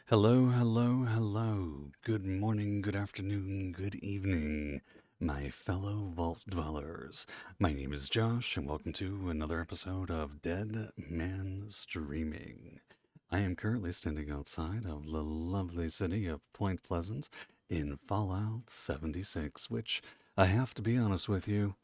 Hello, hello, hello. Good morning, good afternoon, good evening, my fellow vault dwellers. My name is Josh, and welcome to another episode of Dead Man Streaming. I am currently standing outside of the lovely city of Point Pleasant in Fallout 76, which I have to be honest with you,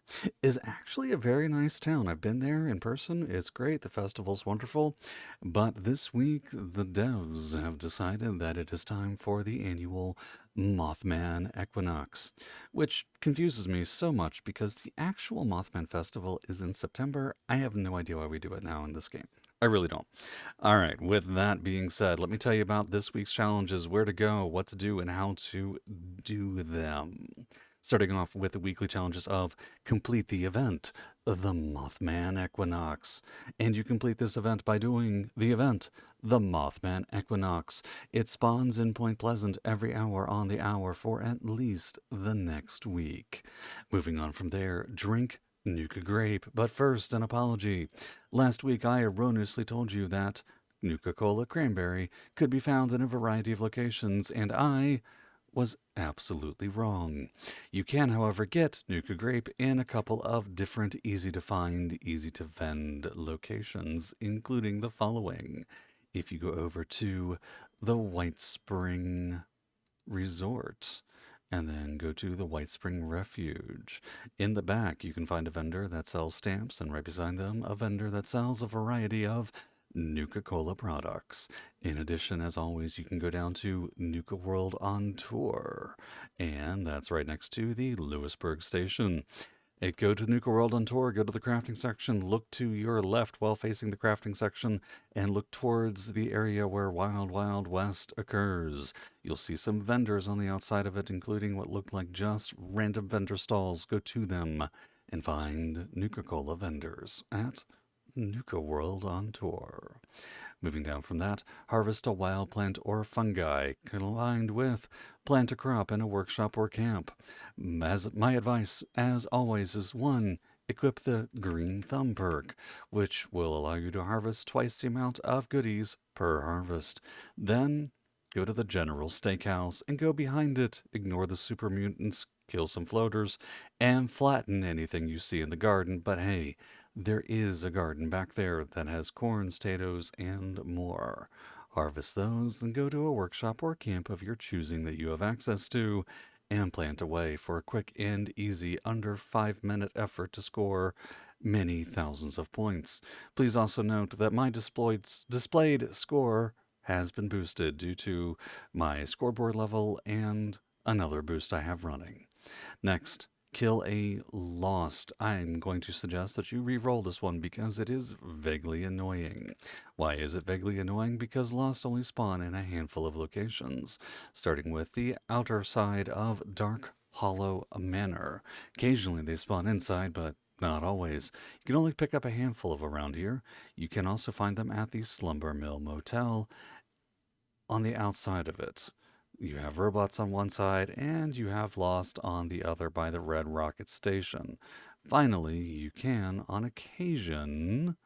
is actually a very nice town. I've been there in person. It's great. The festival's wonderful. But this week, the devs have decided that it is time for the annual Mothman Equinox, which confuses me so much because the actual Mothman Festival is in September. I have no idea why we do it now in this game. I really don't. All right, with that being said, let me tell you about this week's challenges, where to go, what to do, and how to do them. Starting off with the weekly challenges of complete the event, the Mothman Equinox. And you complete this event by doing the event, the Mothman Equinox. It spawns in Point Pleasant every hour on the hour for at least the next week. Moving on from there, drink Nuka Grape. But first, an apology. Last week I erroneously told you that Nuka Cola Cranberry could be found in a variety of locations, and I was absolutely wrong. You can, however, get Nuka Grape in a couple of different easy to find, easy to vend locations, including the following. If you go over to the White Spring Resort, and then go to the White Spring Refuge. In the back, you can find a vendor that sells stamps, and right beside them, a vendor that sells a variety of Nuka Cola products. In addition, as always, you can go down to Nuka World on Tour, and that's right next to the Lewisburg station. Go to Nuka World on Tour, go to the crafting section, look to your left while facing the crafting section, and look towards the area where Wild Wild West occurs. You'll see some vendors on the outside of it, including what look like just random vendor stalls. Go to them and find Nuka Cola vendors at Nuka World on Tour. Moving down from that, harvest a wild plant or fungi combined with plant a crop in a workshop or camp. As my advice, as always, is one, equip the green thumb perk, which will allow you to harvest twice the amount of goodies per harvest. Then go to the general steakhouse and go behind it. Ignore the super mutants, kill some floaters, and flatten anything you see in the garden. But hey, there is a garden back there that has corn, potatoes, and more. Harvest those, then go to a workshop or camp of your choosing that you have access to, and plant away for a quick and easy under 5-minute effort to score many thousands of points. Please also note that my displayed score has been boosted due to my scoreboard level and another boost I have running. Next, kill a lost. I'm going to suggest that you re-roll this one because it is vaguely annoying. Why is it vaguely annoying? Because lost only spawn in a handful of locations, starting with the outer side of Dark Hollow Manor. Occasionally they spawn inside, but not always. You can only pick up a handful of around here. You can also find them at the Slumber Mill Motel on the outside of it. You have robots on one side, and you have Lost on the other by the Red Rocket Station. Finally, you can, on occasion,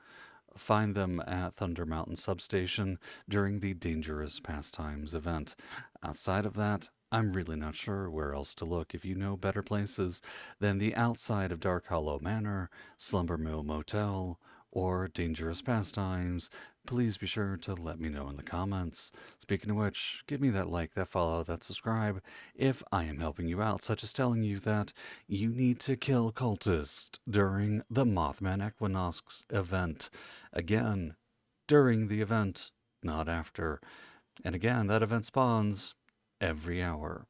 find them at Thunder Mountain Substation during the Dangerous Pastimes event. Outside of that, I'm really not sure where else to look. If you know better places than the outside of Dark Hollow Manor, Slumber Mill Motel, or Dangerous Pastimes, please be sure to let me know in the comments. Speaking of which, give me that like, that follow, that subscribe if I am helping you out, such as telling you that you need to kill cultists during the Mothman Equinox event. Again, during the event, not after. And again, that event spawns every hour.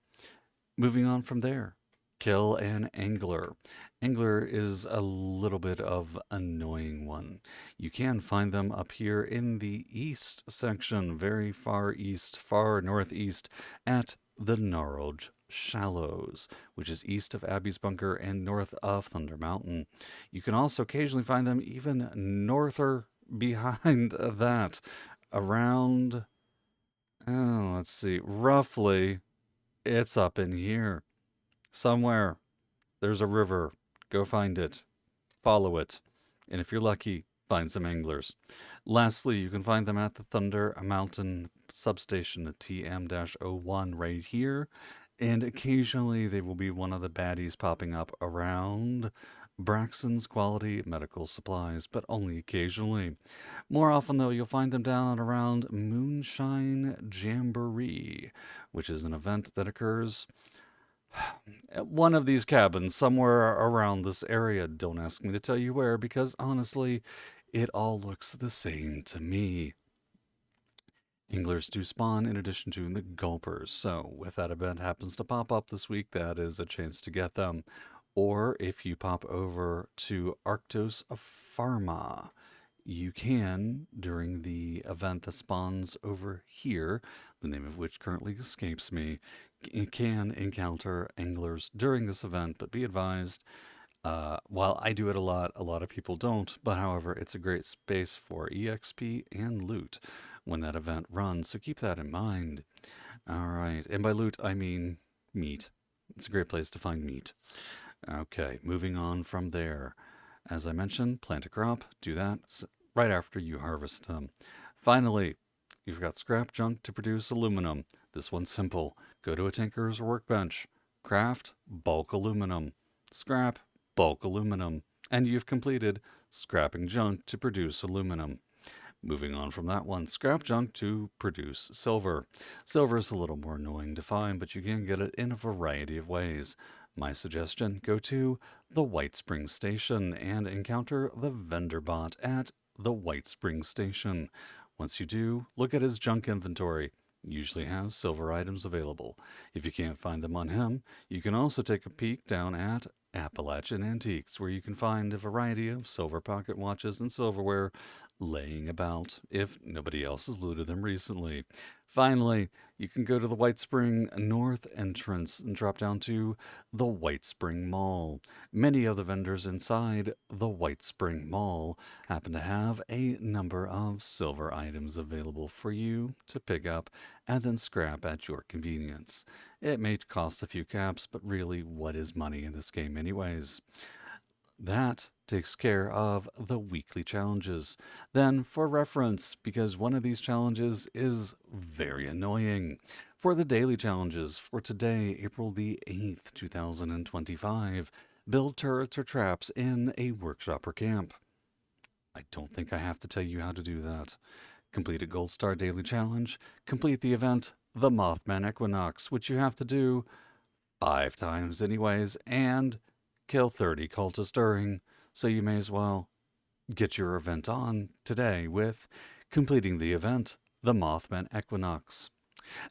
Moving on from there, kill an angler. Angler is a little bit of annoying one. You can find them up here in the east section, very far east, far northeast, at the Gnarled Shallows, which is east of Abby's Bunker and north of Thunder Mountain. You can also occasionally find them even norther behind that, around, let's see, roughly, it's up in here. Somewhere there's a river. Go find it. Follow it. And if you're lucky, find some anglers. Lastly, you can find them at the Thunder Mountain substation TM-01 right here, and occasionally they will be one of the baddies popping up around Braxton's Quality Medical Supplies, but only occasionally. More often, though, you'll find them down and around Moonshine Jamboree, which is an event that occurs at one of these cabins somewhere around this area. Don't ask me to tell you where, because honestly, it all looks the same to me. Anglers do spawn in addition to the gulpers, so if that event happens to pop up this week, that is a chance to get them. Or if you pop over to Arctos Pharma, you can, during the event that spawns over here, the name of which currently escapes me, can encounter anglers during this event, but be advised, while I do it a lot of people don't, but however, it's a great space for EXP and loot when that event runs, so keep that in mind. All right, and by loot, I mean meat. It's a great place to find meat. Okay, moving on from there. As I mentioned, plant a crop, do that right after you harvest them. Finally, you've got scrap junk to produce aluminum. This one's simple. Go to a tinker's workbench, craft bulk aluminum, scrap bulk aluminum, and you've completed scrapping junk to produce aluminum. Moving on from that one, scrap junk to produce silver. Silver is a little more annoying to find, but you can get it in a variety of ways. My suggestion, go to the White Spring Station and encounter the vendor bot at the White Spring Station. Once you do, look at his junk inventory. He usually has silver items available. If you can't find them on him, you can also take a peek down at Appalachian Antiques, where you can find a variety of silver pocket watches and silverware laying about if nobody else has looted them recently. Finally, you can go to the White Spring North entrance and drop down to the White Spring Mall. Many of the vendors inside the White Spring Mall happen to have a number of silver items available for you to pick up and then scrap at your convenience. It may cost a few caps, but really, what is money in this game anyways? That takes care of the weekly challenges. Then, for reference, because one of these challenges is very annoying, for the daily challenges for today, April the 8th, 2025, build turrets or traps in a workshop or camp. I don't think I have to tell you how to do that. Complete a Gold Star Daily Challenge, complete the event, the Mothman Equinox, which you have to do 5 times anyways, and kill 30 cultists during, so you may as well get your event on today with completing the event, the Mothman Equinox.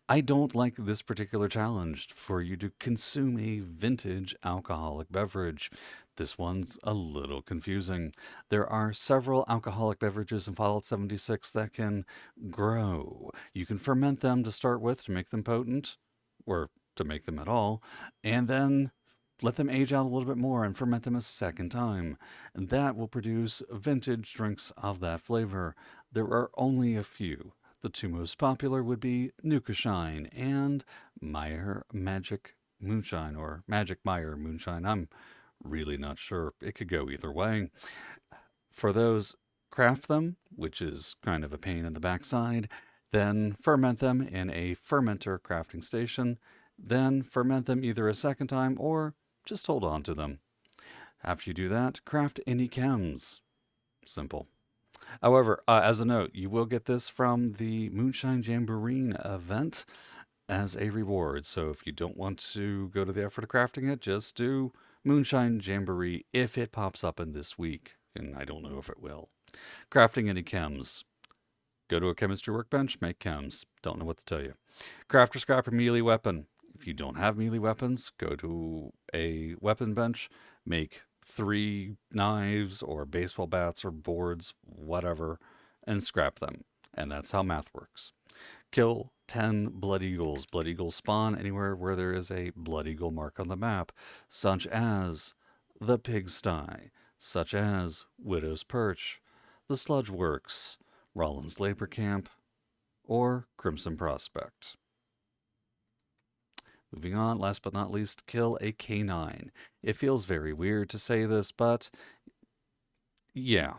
I don't like this particular challenge for you to consume a vintage alcoholic beverage. This one's a little confusing. There are several alcoholic beverages in Fallout 76 that can grow. You can ferment them to start with to make them potent, or to make them at all, and then let them age out a little bit more and ferment them a second time. And that will produce vintage drinks of that flavor. There are only a few. The two most popular would be Nuka Shine and Meyer Magic Moonshine, or Magic Meyer Moonshine. I'm really not sure. It could go either way. For those, craft them, which is kind of a pain in the backside, then ferment them in a fermenter crafting station, then ferment them either a second time or just hold on to them. After you do that, craft any chems. Simple. However, as a note, you will get this from the Moonshine Jamboree event as a reward. So if you don't want to go to the effort of crafting it, just do Moonshine Jamboree if it pops up in this week. And I don't know if it will. Crafting any chems. Go to a chemistry workbench, make chems. Don't know what to tell you. Craft or scrap a melee weapon. If you don't have melee weapons, go to a weapon bench, make 3 knives or baseball bats or boards, whatever, and scrap them. And that's how math works. Kill 10 blood eagles. Blood eagles spawn anywhere where there is a blood eagle mark on the map, such as the pigsty, such as Widow's Perch, the Sludge Works, Rollins Labor Camp, or Crimson Prospect. Moving on, last but not least, kill a canine. It feels very weird to say this, but yeah,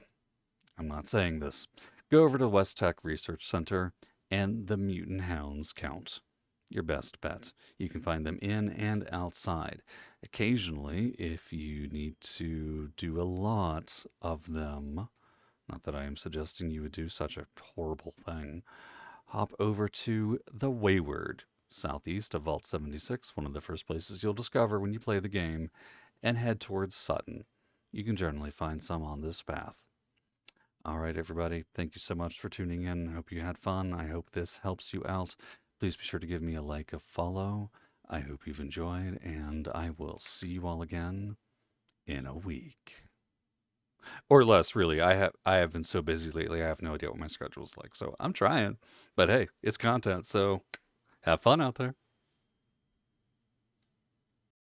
I'm not saying this. Go over to West Tech Research Center and the mutant hounds count. Your best bet. You can find them in and outside. Occasionally, if you need to do a lot of them, not that I am suggesting you would do such a horrible thing, hop over to the Wayward, southeast of Vault 76, one of the first places you'll discover when you play the game, and head towards Sutton. You can generally find some on this path. All right, everybody, thank you so much for tuning in. I hope you had fun. I hope this helps you out. Please be sure to give me a like, a follow. I hope you've enjoyed, and I will see you all again in a week. Or less, really. I have been so busy lately, I have no idea what my schedule's like. So I'm trying. But hey, it's content, so have fun out there.